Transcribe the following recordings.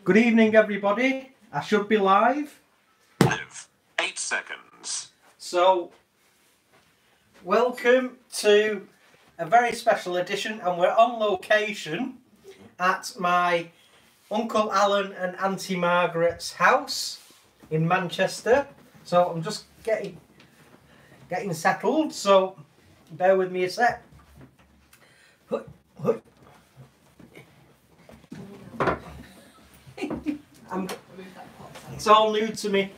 Good evening, everybody. I should be live. Live 8 seconds. So, welcome to a very special edition, and we're on location at my Uncle Alan and Auntie Margaret's house in Manchester. So I'm just getting settled. So bear with me a sec. It's all new to me.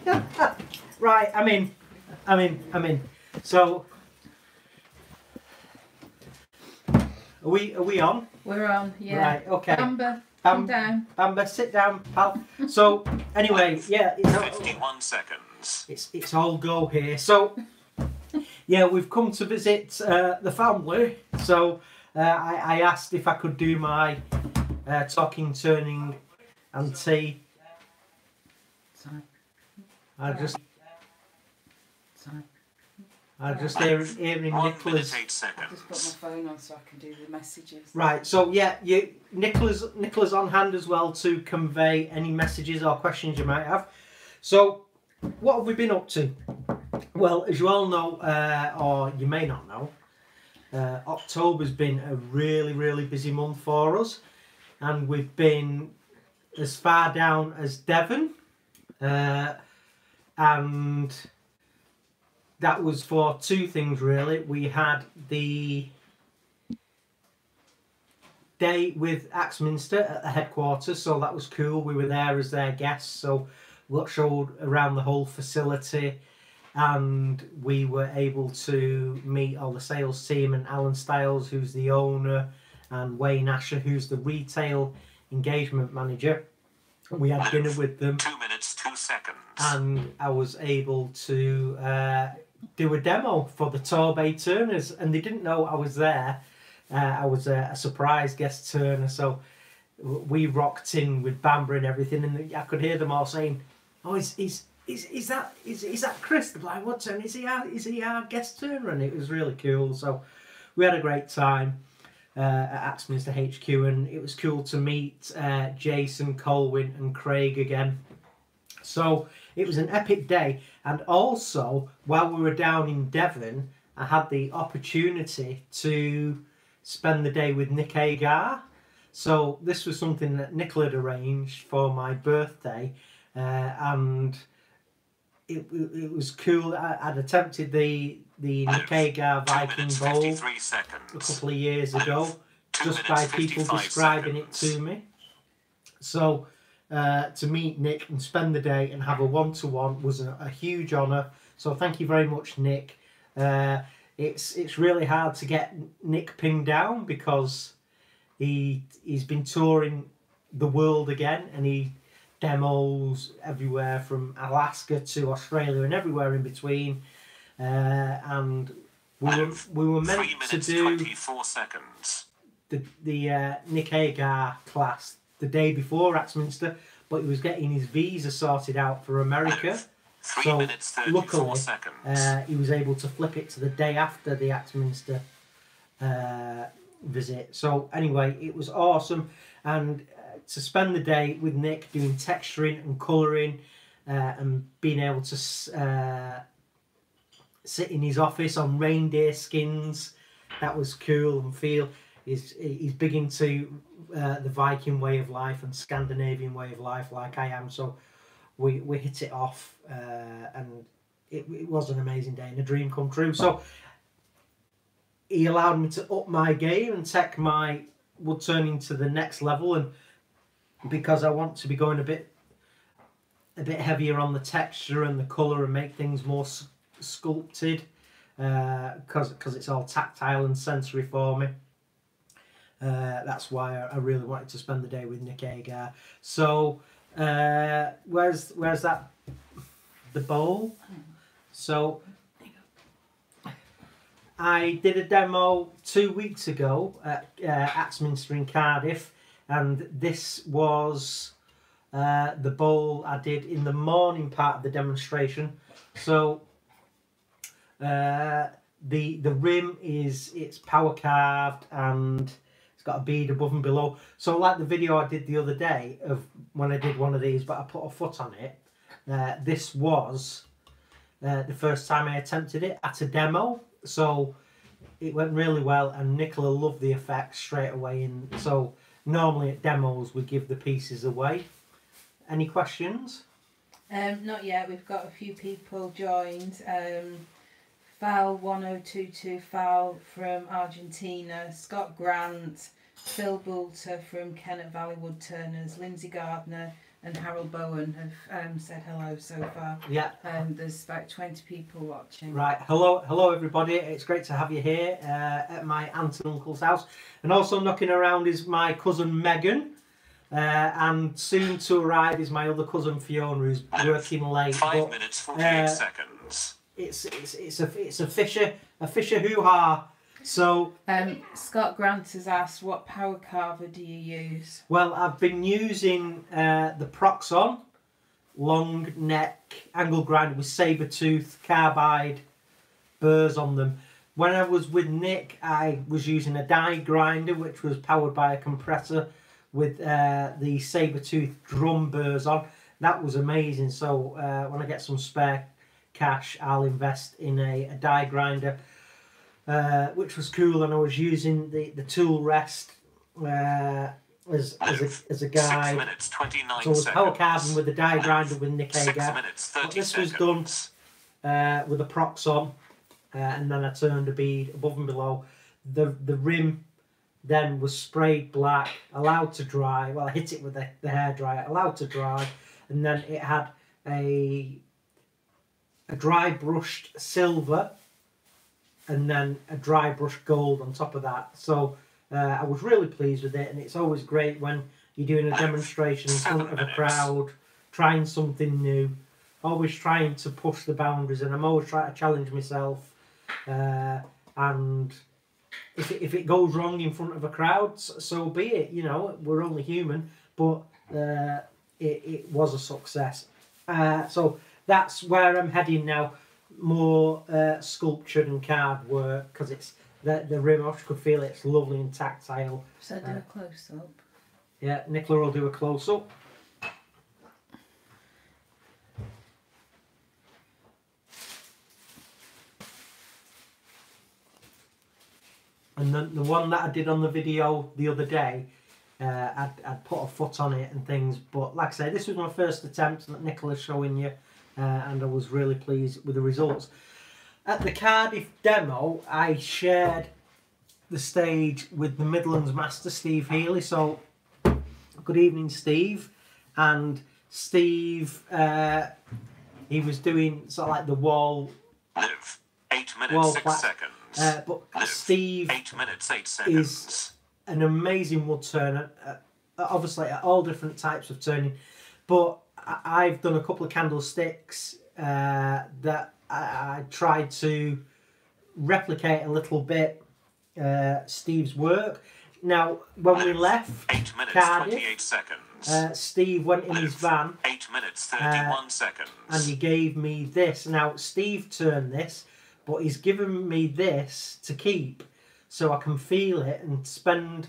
Right, I'm in. So, are we on? We're on, yeah. Right, okay. Amber, come down. Amber, sit down, pal. So, anyway, yeah. 51 seconds. It's all go here. So, yeah, we've come to visit the family. So, I asked if I could do my talking, turning and tea. I just hearing Nicola's. 8 seconds. I've just put my phone on so I can do the messages. Right, so yeah, Nicola's on hand as well to convey any messages or questions you might have. So, what have we been up to? Well, as you all know, or you may not know, October's been a really busy month for us, and we've been as far down as Devon. And that was for two things really. We had the day with Axminster at the headquarters, so that was cool. We were there as their guests, so we got showed around the whole facility, and we were able to meet all the sales team and Alan Stiles, who's the owner, and Wayne Asher, who's the retail engagement manager. We had dinner with them. 2 minutes, 2 seconds. And I was able to do a demo for the Torbay turners, and they didn't know I was there. I was a surprise guest turner, so we rocked in with Bamber and everything, and I could hear them all saying, "Oh, is that Chris, the blind wood turner? Is he our guest turner?" And it was really cool. So we had a great time at Axminster HQ, and it was cool to meet Jason, Colwyn and Craig again. So it was an epic day, and also while we were down in Devon, I had the opportunity to spend the day with Nick Agar. So this was something that Nicola had arranged for my birthday, and it was cool. I'd attempted the Nick Agar Viking Bowl a couple of years ago, just by people describing it to me. So to meet Nick and spend the day and have a one-to-one was a huge honour. So thank you very much, Nick. It's really hard to get Nick pinned down because he's been touring the world again, and he demos everywhere from Alaska to Australia and everywhere in between. And we were meant to do 24 seconds. the Nick Agar class the day before Axminster, but he was getting his visa sorted out for America. 3 minutes, 34 luckily, seconds. he was able to flip it to the day after the Axminster visit. So anyway, it was awesome, and to spend the day with Nick doing texturing and colouring, and being able to sit in his office on reindeer skins, that was cool. And feel he's big into the Viking way of life and Scandinavian way of life like I am, so we hit it off, and it was an amazing day and a dream come true. So he allowed me to up my game and take my wood turning to the next level, and because I want to be going a bit heavier on the texture and the colour and make things more sculpted, because it's all tactile and sensory for me. That's why I really wanted to spend the day with Nick Agar. So where's that, the bowl? So I did a demo 2 weeks ago at Axminster in Cardiff, and this was the bowl I did in the morning part of the demonstration. So the rim it's power carved, and It's got a bead above and below. So like the video I did the other day of when I did one of these, but I put a foot on it. This was the first time I attempted it at a demo. So it went really well, and Nicola loved the effect straight away. And so normally at demos we give the pieces away. Any questions? Not yet. We've got a few people joined. Val 1022 Val from Argentina, Scott Grant, Phil Boulter from Kennet Valley Woodturners, Lindsay Gardner and Harold Bowen have said hello so far. Yeah. There's about 20 people watching. Right. Hello everybody. It's great to have you here at my aunt and uncle's house. And also knocking around is my cousin Megan. And soon to arrive is my other cousin Fiona, who's working late. 5 minutes 48 seconds. It's a Fisher hoo-ha. So Scott Grant has asked, what power carver do you use? well, I've been using the Proxon long neck angle grinder with saber tooth carbide burrs on them. When I was with Nick, I was using a die grinder which was powered by a compressor with the saber tooth drum burrs on. That was amazing. So when I get some spare cash, I'll invest in a die grinder, which was cool. And I was using the tool rest as a guide. 6 minutes 29 So I was seconds. power carving with the die grinder with Nick 6 Hager. minutes 30 But this was seconds. done with a Proxon, and then I turned a bead above and below. The rim then was sprayed black, allowed to dry. Well, I hit it with the hairdryer, allowed to dry, and then it had a dry brushed silver, and then a dry brushed gold on top of that. So I was really pleased with it, and it's always great when you're doing a demonstration in front of a crowd, trying something new, always trying to push the boundaries, and I'm always trying to challenge myself. And if it goes wrong in front of a crowd, so be it. You know, we're only human, but it was a success. So that's where I'm heading now. More sculptured and carved work, because it's the rim. I could feel it's lovely and tactile. So do a close up. Yeah, Nicola will do a close up. And then the one that I did on the video the other day, I'd put a foot on it and things. But like I say, this was my first attempt that Nicola's showing you, and I was really pleased with the results. At the Cardiff demo, I shared the stage with the Midlands master, Steve Healy. So, good evening, Steve. And Steve, he was doing sort of like the wall. Live. 8 minutes Well, 6 quite- seconds. But Live. Steve 8 minutes 8 is seconds. an amazing wood turner, obviously at all different types of turning. But I've done a couple of candlesticks that I tried to replicate a little bit Steve's work. Now, when we left 8 minutes Cardiff, 28 seconds. Steve went in his van 8 minutes 31 seconds. and he gave me this. Now, Steve turned this, but he's given me this to keep so I can feel it and spend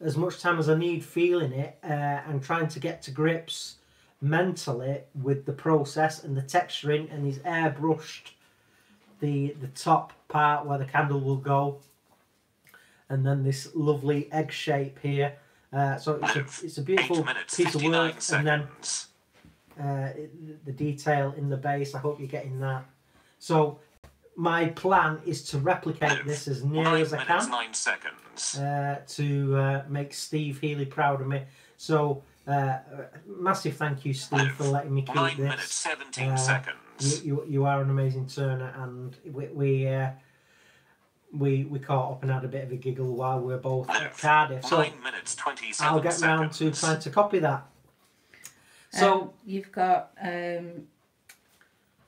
as much time as I need feeling it and trying to get to grips mentally with the process and the texturing. And he's airbrushed the top part where the candle will go, and then this lovely egg shape here. So it's a beautiful piece of work, and then the detail in the base. I hope you're getting that. So my plan is to replicate this as near as I can 9 seconds. to make Steve Healy proud of me. So massive thank you, Steve, for letting me keep 9 this. minutes 17 seconds. You are an amazing turner, and we caught up and had a bit of a giggle while we were both at Cardiff. So 9 minutes 27 I'll get round to trying to copy that. So you've got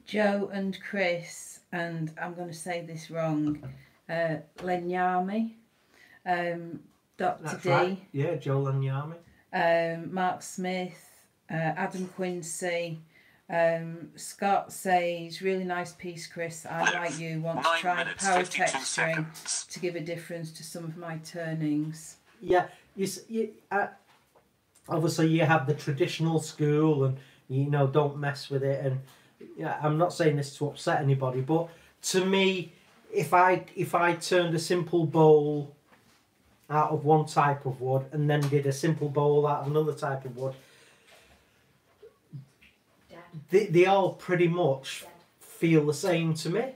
Joe and Chris, and I'm going to say this wrong, Lenyami, Dr. that's D, right. Yeah, Joe Lanyami. Mark Smith, Adam Quincy, Scott says, really nice piece, Chris. I, like you, want to 9 try minutes, power 52 texturing seconds. to give a difference to some of my turnings. Yeah, obviously you have the traditional school, and don't mess with it. And yeah, I'm not saying this to upset anybody, but to me, if I turned a simple bowl out of one type of wood and then did a simple bowl out of another type of wood, they all pretty much feel the same to me.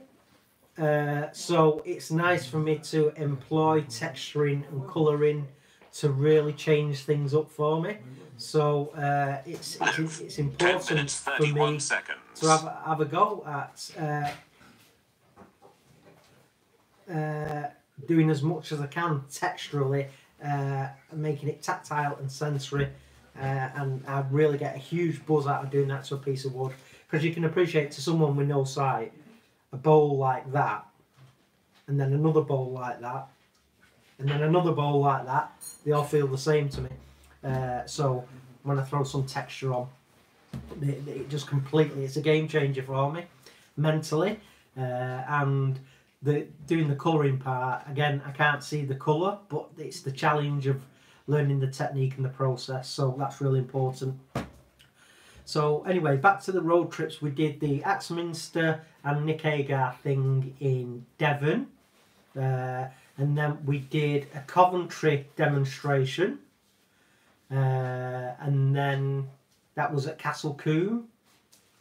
So it's nice for me to employ texturing and colouring to really change things up for me. So it's important for me to have a go at doing as much as I can texturally, making it tactile and sensory, and I really get a huge buzz out of doing that to a piece of wood, because you can appreciate, to someone with no sight, a bowl like that, and then another bowl like that, and then another bowl like that. They all feel the same to me. So when I throw some texture on, it just completely, it's a game changer for me mentally. And doing the colouring part, again, I can't see the colour, but it's the challenge of learning the technique and the process, so that's really important. So anyway, back to the road trips. We did the Axminster and Nick Agar thing in Devon, and then we did a Coventry demonstration, and then that was at Castle Coombe,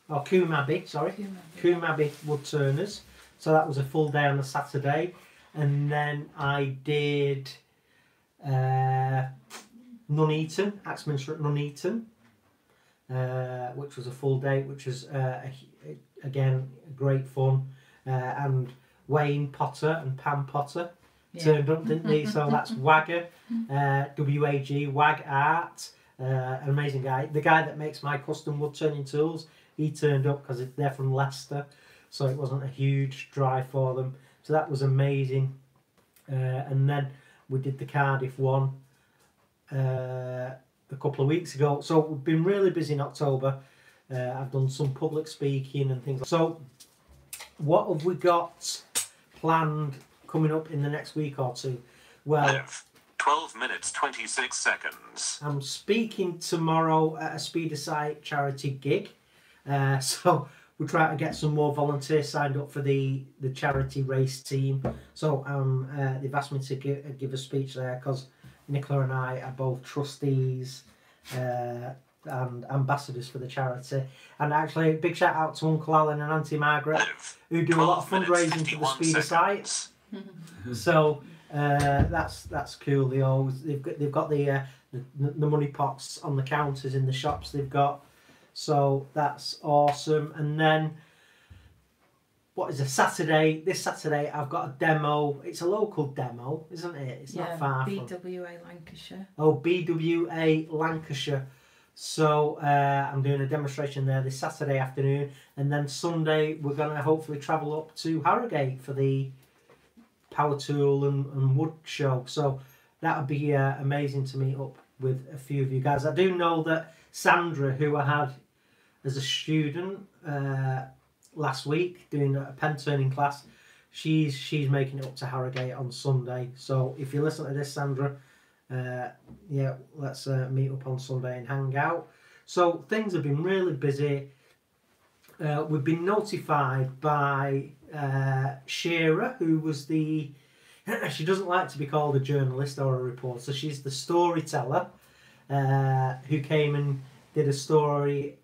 or Coombe Abbey, sorry, Coombe Abbey woodturners. So that was a full day on a Saturday, and then I did Nuneaton, Axminster at Nuneaton, which was a full day, which was again great fun, and Wayne Potter and Pam Potter turned up, didn't they? So that's Wagger, Wag Art, an amazing guy. The guy that makes my custom wood turning tools, he turned up because they're from Leicester, so it wasn't a huge drive for them. So that was amazing. And then we did the Cardiff one a couple of weeks ago. So we've been really busy in October. I've done some public speaking and things. So what have we got planned coming up in the next week or two? Well, 12 minutes 26 seconds. I'm speaking tomorrow at a Speedasite charity gig. So we're trying to get some more volunteers signed up for the charity race team. So they've asked me to give a speech there, because Nicola and I are both trustees and ambassadors for the charity. And actually, a big shout out to Uncle Alan and Auntie Margaret, who do a lot of fundraising for the Speedasite. So that's cool. They've got the money pots on the counters in the shops they've got. So that's awesome. And then, what is a Saturday? This Saturday I've got a demo. It's a local demo, isn't it? It's not far from BWA Lancashire. Oh, BWA Lancashire. So I'm doing a demonstration there this Saturday afternoon, and then Sunday we're going to hopefully travel up to Harrogate for the Power Tool and Wood show. So that would be amazing to meet up with a few of you guys. I do know that Sandra, who I had as a student last week doing a pen turning class, she's making it up to Harrogate on Sunday. So if you listen to this, Sandra, let's meet up on Sunday and hang out. So things have been really busy. We've been notified by Shearer, who was she doesn't like to be called a journalist or a reporter, she's the storyteller, who came and did a story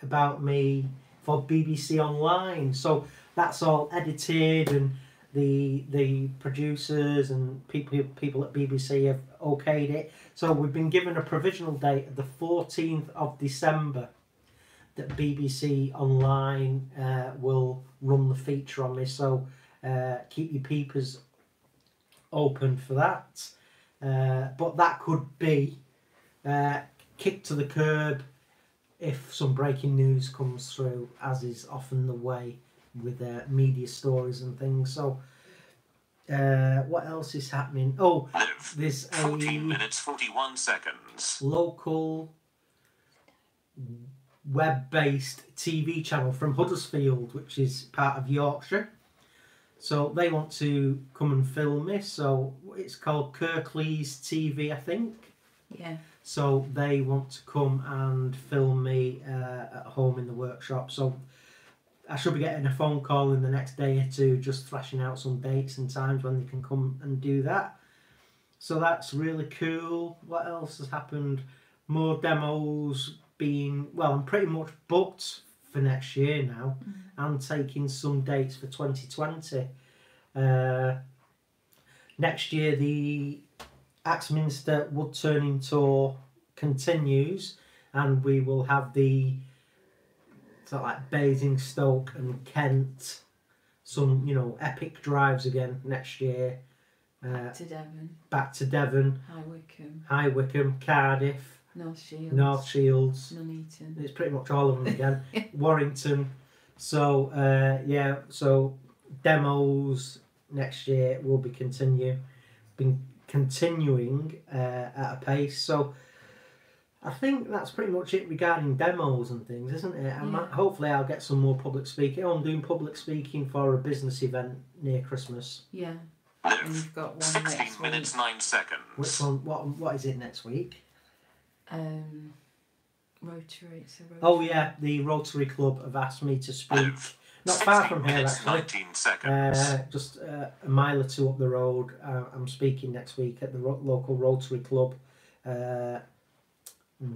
about me for BBC Online. So that's all edited, and the producers and people at BBC have okayed it. So we've been given a provisional date of the 14th of December that BBC Online will run the feature on me. So keep your peepers open for that. But that could be kicked to the curb if some breaking news comes through, as is often the way with media stories and things. So what else is happening? Oh, there's 14 minutes 41 seconds. Local web-based TV channel from Huddersfield, which is part of Yorkshire. So they want to come and film me. So it's called Kirklees TV, I think. Yeah. So they want to come and film me at home in the workshop. So I should be getting a phone call in the next day or two, just thrashing out some dates and times when they can come and do that. So that's really cool. What else has happened? More demos being... Well, I'm pretty much booked for next year now. I'm taking some dates for 2020. Next year, the Axminster woodturning tour continues, and we will have the sort of like Basingstoke and Kent, some epic drives again next year. Back to Devon. High Wycombe, Cardiff, North Shields, Nuneaton. It's pretty much all of them again. Warrington. So so demos next year will be continuing at a pace. So I think that's pretty much it regarding demos and things, isn't it? Hopefully I'll get some more public speaking. I'm doing public speaking for a business event near Christmas. Yeah. And you've got one 16 next minutes, week. 9 seconds. Which one? What is it next week? Rotary. It's a Rotary. Oh yeah, the Rotary Club have asked me to speak. Not far from here, actually. 19 seconds. Just a mile or two up the road. I'm speaking next week at the local Rotary Club. I'm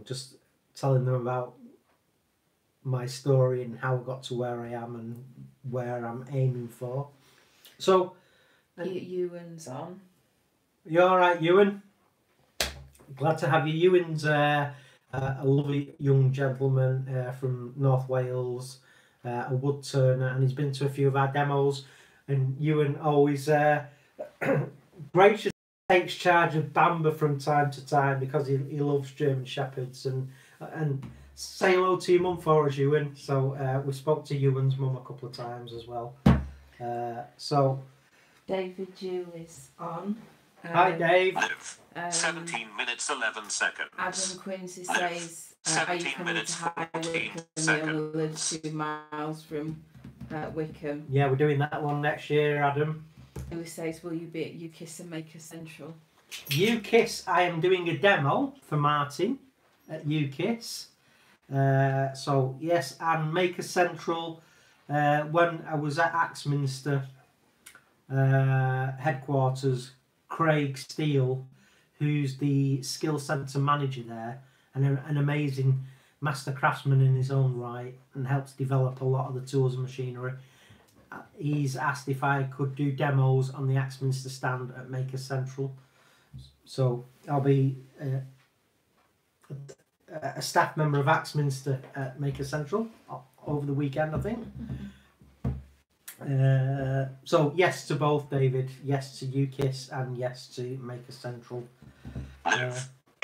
just telling them about my story and how I got to where I am and where I'm aiming for. So, Ewan's on. You all right, Ewan? Glad to have you. Ewan's a lovely young gentleman from North Wales, a wood turner, and he's been to a few of our demos. And Ewan always graciously takes charge of Bamber from time to time because he loves German Shepherds. And say hello to your mum for us, Ewan. So we spoke to Ewan's mum a couple of times as well. David Jewell is on. Hi, Dave. 17 minutes, 11 seconds. Adam Quincy says, are you 17 coming minutes, to High 14 Wycombe? He only lives 2 miles from Wycombe. Yeah, we're doing that one next year, Adam. Who says, will you be at UKISS and Maker Central? UKISS, I am doing a demo for Martin at UKISS. So, yes, and Maker Central, when I was at Axminster headquarters, Craig Steele, who's the skill centre manager there, and an amazing master craftsman in his own right, and helps develop a lot of the tools and machinery. He's asked if I could do demos on the Axminster stand at Maker Central. So I'll be a staff member of Axminster at Maker Central over the weekend, I think. So yes to both, David. Yes to UKISS and yes to Maker Central.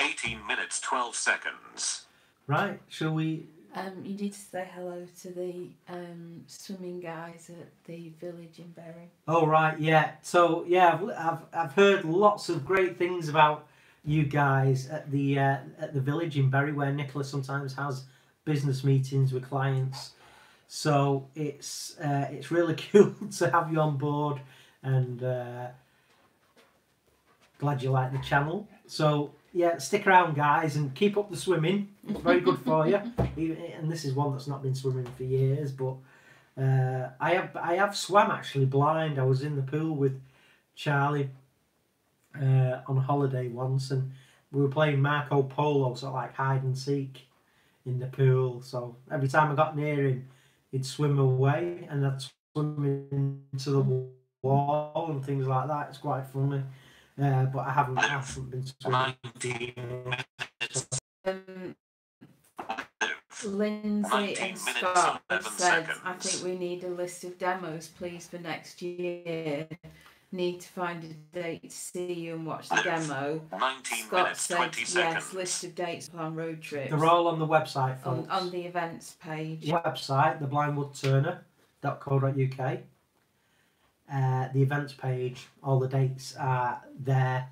18 minutes, 12 seconds. Right, shall we? You need to say hello to the swimming guys at the village in Bury. Oh right, yeah. So yeah, I've heard lots of great things about you guys at the village in Bury, where Nicola sometimes has business meetings with clients. So it's really cool to have you on board, and glad you like the channel. So yeah, stick around, guys, and keep up the swimming. It's very good for you. And this is one that's not been swimming for years, but I have swam actually blind. I was in the pool with Charlie on holiday once, and we were playing Marco Polo, sort of like hide and seek in the pool. So every time I got near him, he'd swim away, and I'd swim into the wall and things like that. It's quite funny. But I haven't been swimming. 19 minutes. Lindsay and Scott have said, I think we need a list of demos, please, for next year. Need to find a date to see you and watch the demo. 19 Scott minutes, said, 20 yes, seconds. list of dates on road trips. They're all on the website, folks. On the events page. Website, theblindwoodturner.co.uk. The events page, all the dates are there.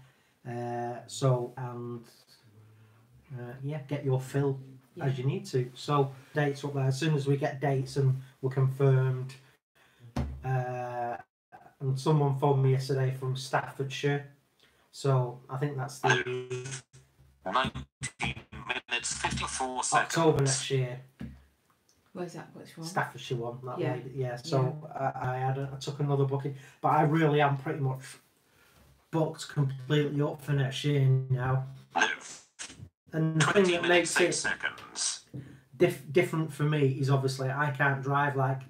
Get your fill as you need to. So dates up there. As soon as we get dates and we're confirmed, and someone phoned me yesterday from Staffordshire. So I think that's the 19 minutes 54 seconds. October next year. Where's that? Which one? Staffordshire one. That Yeah. lady. Yeah. So I took another booking, but I really am pretty much booked completely up for next year now. And the thing that makes it different for me is obviously I can't drive like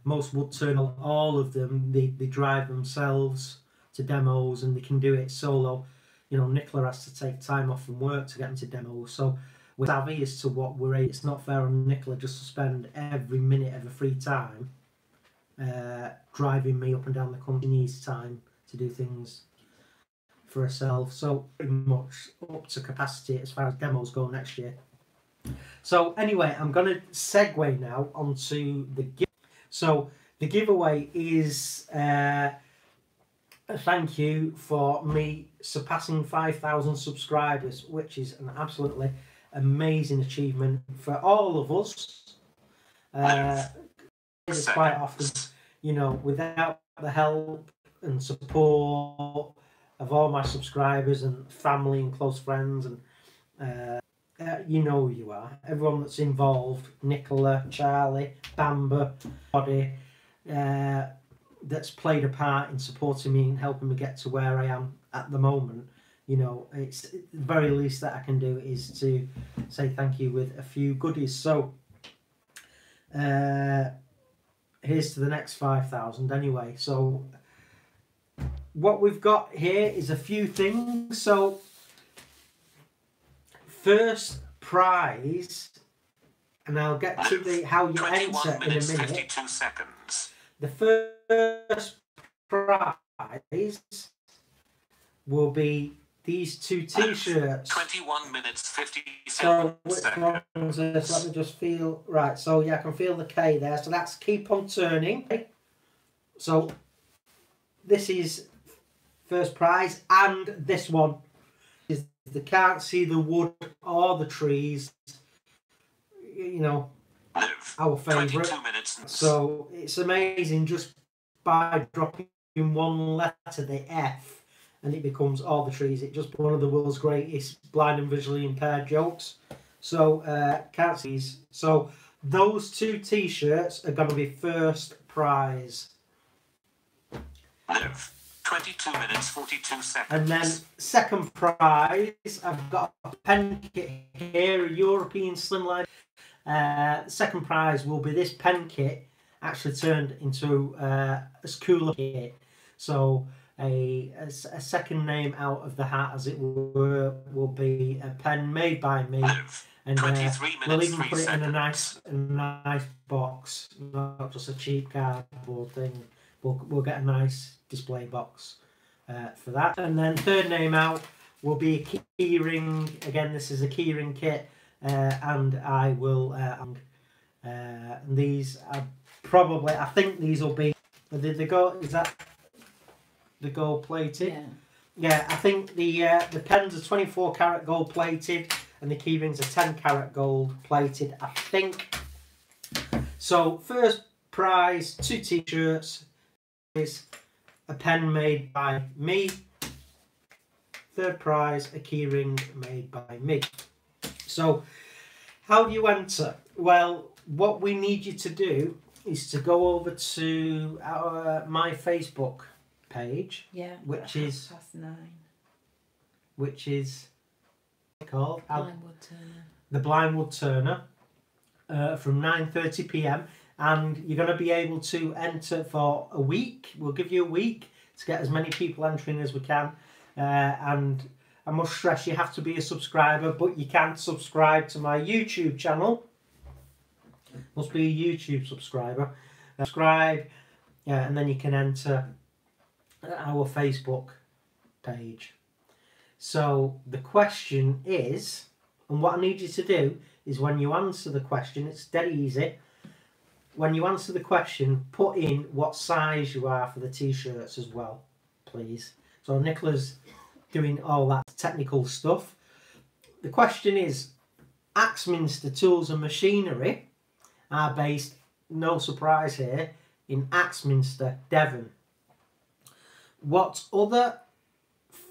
most woodturner. All of them, they drive themselves to demos and they can do it solo. You know, Nicola has to take time off from work to get them to demos. So we're savvy as to what we're able. It's not fair on Nicola just to spend every minute of her free time driving me up and down the country. She needs time to do things for herself. So pretty much up to capacity as far as demos go next year. So anyway, I'm going to segue now onto the giveaway. So the giveaway is a thank you for me surpassing 5,000 subscribers, which is an absolutely amazing achievement for all of us. It's quite often, you know, without the help and support of all my subscribers and family and close friends and you know who you are, everyone that's involved, Nicola, Charlie, Bamber, Body, that's played a part in supporting me and helping me get to where I am at the moment. You know, it's the very least that I can do is to say thank you with a few goodies. So here's to the next 5,000 anyway. So what we've got here is a few things. So first prize, and I'll get to the how you enter in a minute. 52 seconds. The first prize will be these two t-shirts. 21 minutes 57 so which seconds. one's this? Let me just feel right. So yeah, I can feel the K there. So that's keep on turning. So this is first prize, and this one is they can't see the wood or the trees. You know, our favourite. So it's amazing just by dropping one letter, the F, and it becomes all the trees. It just one of the world's greatest blind and visually impaired jokes. So can't see these. So those two t-shirts are going to be first prize. 22 minutes 42 seconds. And then second prize, I've got a pen kit here, a European slimline. Second prize will be this pen kit actually turned into a cooler kit. So a second name out of the hat, as it were, will be a pen made by me. And we'll even put it in a nice box, not just a cheap cardboard thing. We'll get a nice display box for that. And then third name out will be a key ring. Again, this is a key ring kit, and I will. These are probably. I think these will be. Did they go? Is that the gold plated? Yeah. Yeah, I think the pens are 24 karat gold plated, and the key rings are 10 karat gold plated. I think. So first prize, 2 t-shirts. Is a pen made by me. Third prize, a keyring made by me. So how do you enter? Well, what we need you to do is to go over to my Facebook page. Yeah. Which is _9. Which is called Blind Woodturner. The Blind Woodturner from 9:30 p.m. And you're going to be able to enter for a week. We'll give you a week to get as many people entering as we can. And I must stress, you have to be a subscriber, but you can subscribe to my YouTube channel. Must be a YouTube subscriber. Subscribe, and then you can enter our Facebook page. So the question is, and what I need you to do is when you answer the question, it's dead easy. When you answer the question, put in what size you are for the t-shirts as well, please. So Nicola's doing all that technical stuff. The question is, Axminster Tools and Machinery are based, no surprise here, in Axminster, Devon. What other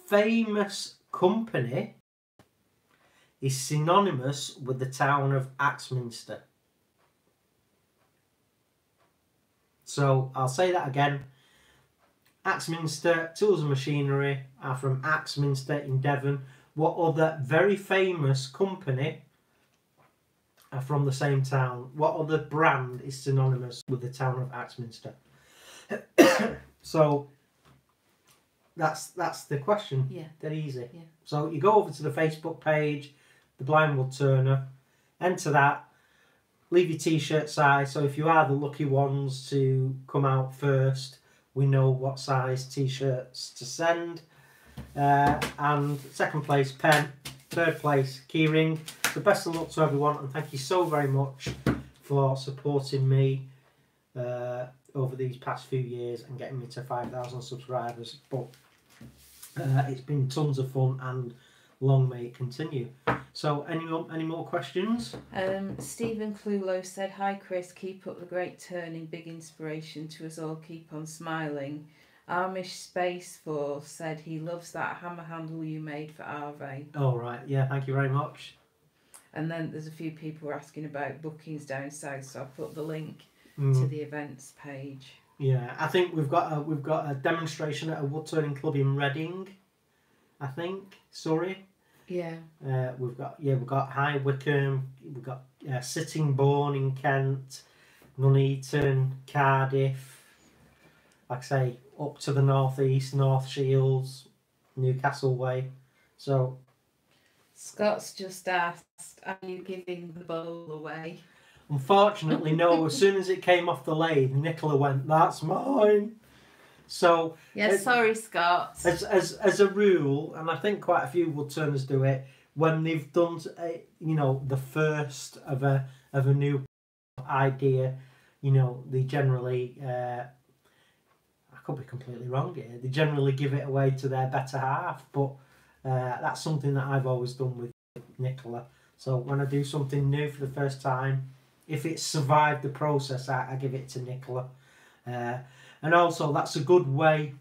famous company is synonymous with the town of Axminster? So I'll say that again. Axminster Tools and Machinery are from Axminster in Devon. What other very famous company are from the same town? What other brand is synonymous with the town of Axminster? So that's the question. Yeah. Dead easy. Yeah. So you go over to the Facebook page, the Blind Wood Turner, enter that, leave your t-shirt size. So if you are the lucky ones to come out first, we know what size t-shirts to send. And second place, pen. Third place, keyring. So best of luck to everyone, and thank you so very much for supporting me over these past few years and getting me to 5,000 subscribers. But it's been tons of fun, and long may it continue. So any more questions? Stephen Clulo said, "Hi Chris, keep up the great turning, big inspiration to us all, keep on smiling." Amish Space Force said he loves that hammer handle you made for Arve. Oh right, yeah, thank you very much. And then there's a few people asking about bookings down south, so I've put the link to the events page. Yeah, I think we've got a demonstration at a wood turning club in Reading, I think, Surrey. Yeah. We've got High Wycombe, we've got Sittingbourne in Kent, Nuneaton, Cardiff, like I say, up to the northeast, North Shields, Newcastle way. So Scott's just asked, are you giving the bowl away? unfortunately, no. As soon as it came off the lathe, Nicola went, "That's mine." So Yeah, sorry, Scott. as a rule, and I think quite a few wood turners do it when they've done, the first of a new idea. They generally, I could be completely wrong here. They generally give it away to their better half, but that's something that I've always done with Nicola. So when I do something new for the first time, if it's survived the process, I give it to Nicola. And also, that's a good way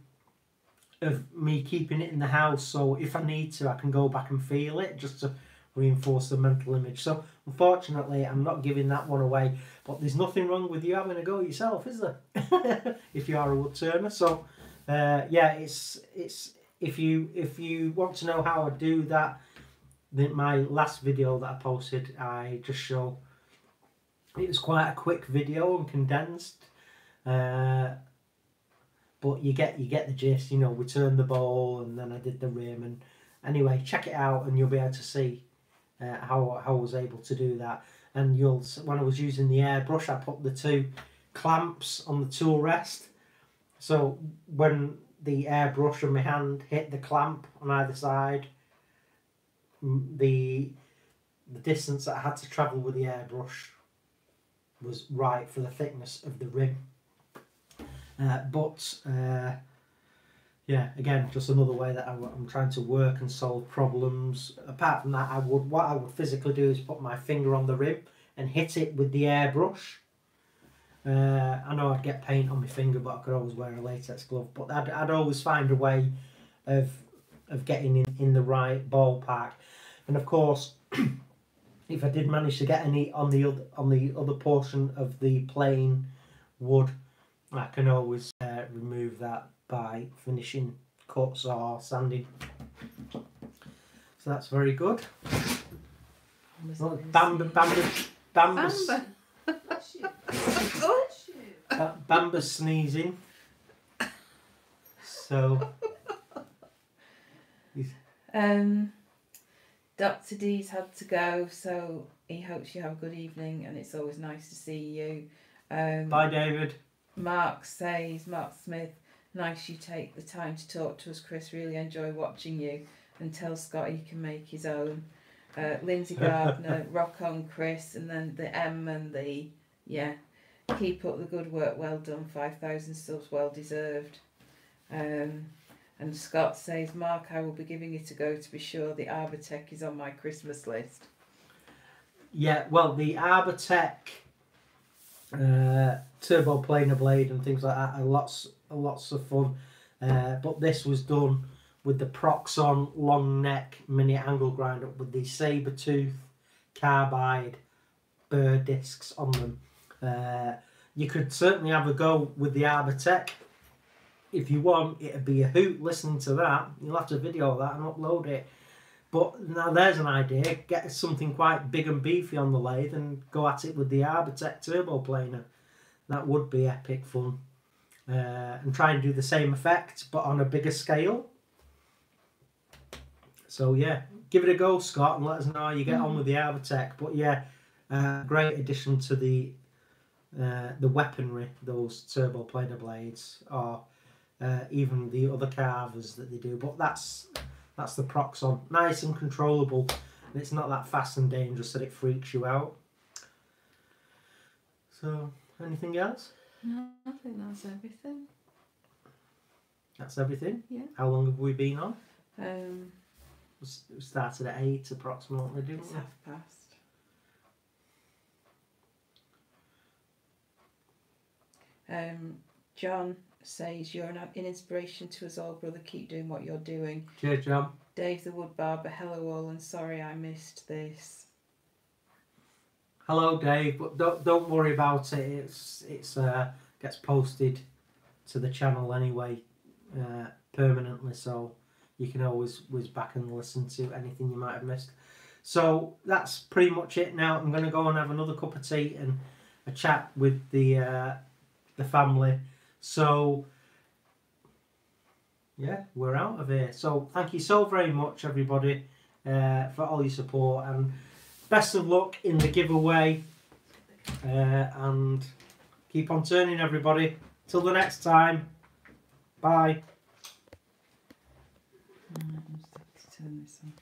of me keeping it in the house, so if I need to, I can go back and feel it, just to reinforce the mental image. So unfortunately, I'm not giving that one away, but there's nothing wrong with you having a go yourself, is there? If you are a wood turner. So it's if you want to know how I do that, then my last video that I posted, I just show. It was quite a quick video and condensed, but you get the gist. We turned the bowl and then I did the rim, and anyway, check it out and you'll be able to see how I was able to do that. And when I was using the airbrush, I put the two clamps on the tool rest, so when the airbrush and my hand hit the clamp on either side, the distance that I had to travel with the airbrush was right for the thickness of the rim. Again, just another way that I'm trying to work and solve problems. Apart from that, what I would physically do is put my finger on the rim and hit it with the airbrush. I know I'd get paint on my finger, but I could always wear a latex glove. But I'd always find a way of getting in the right ballpark. And of course, if I did manage to get any on the other portion of the plain wood, I can always remove that by finishing cuts or sanding. So that's very good. Bamba's sneezing. So Dr. D's had to go, so he hopes you have a good evening, and it's always nice to see you. Bye, David. Mark Smith, nice you take the time to talk to us, Chris. Really enjoy watching you, and tell Scott he can make his own. Lindsay Gardner, rock on, Chris, and then the M and the keep up the good work. Well done, 5,000 subs, well deserved. And Scott says, Mark, I will be giving it a go to be sure. The Arbortech is on my Christmas list. Yeah, well, the Arbortech turbo planer blade and things like that are lots of fun. but this was done with the Proxon long neck mini angle grinder with the saber tooth carbide burr discs on them. You could certainly have a go with the Arbortech if you want. It'd be a hoot listening to that. You'll have to video that and upload it. But now there's an idea. Get something quite big and beefy on the lathe and go at it with the Arbortech turbo planer. That would be epic fun. And try and do the same effect but on a bigger scale. So yeah, give it a go, Scott, and let us know how you get on with the Arbortech. But yeah, great addition to the weaponry, those turbo planer blades, or even the other carvers that they do. But that's the Proxon. Nice and controllable, and it's not that fast and dangerous that it freaks you out. So, anything else? No, I think that's everything. That's everything? Yeah. How long have we been on? We We started at 8 approximately, didn't it's we? past. John says you're an inspiration to us all, brother. Keep doing what you're doing. Cheers, John. Dave the Wood Barber, hello all, and sorry I missed this. Hello, Dave. But don't worry about it. It's gets posted to the channel anyway, permanently. So you can always whiz back and listen to anything you might have missed. So that's pretty much it now. I'm going to go and have another cup of tea and a chat with the family. So yeah, we're out of here. So thank you so very much, everybody, for all your support, and best of luck in the giveaway, and keep on turning, everybody. Till the next time, bye. Turn this on.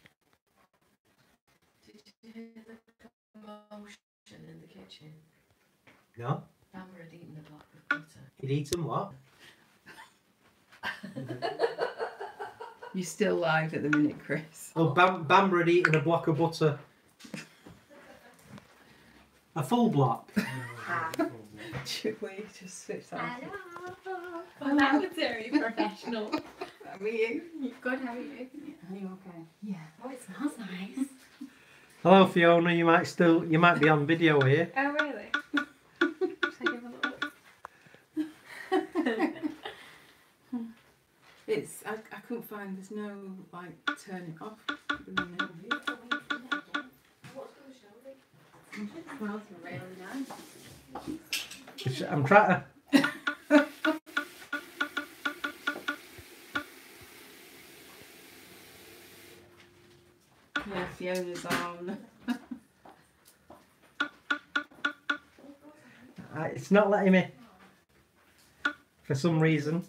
Did you hear the commotion in the kitchen? No? Amber had eaten a block of butter. He'd eaten what? You're still live at the minute, Chris. Oh, Bamber had eaten a block of butter. A full block. Should we just switch that? Hello. That was very professional. How are you? Good, how are you? Are you okay? Yeah. Oh, it smells nice. Hello, Fiona. You might be on video here. Oh, really? Should I give a look? It's I couldn't find. There's no like turn it off. At the minute. It smells really nice. I'm trying to... Yeah, Fiona's on. It's not letting me. For some reason.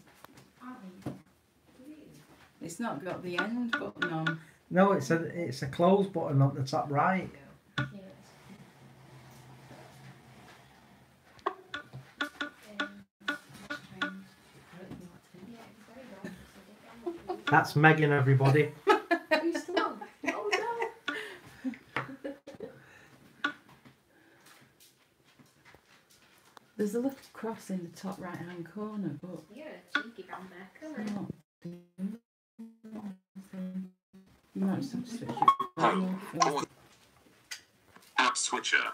It's not got the end button on. No, it's a close button on the top right. That's Megan, everybody. Who's the one? Oh no! There's a little cross in the top right hand corner, but You're a cheeky brown bear, it's come on. not. You might just have to switch it. App switcher.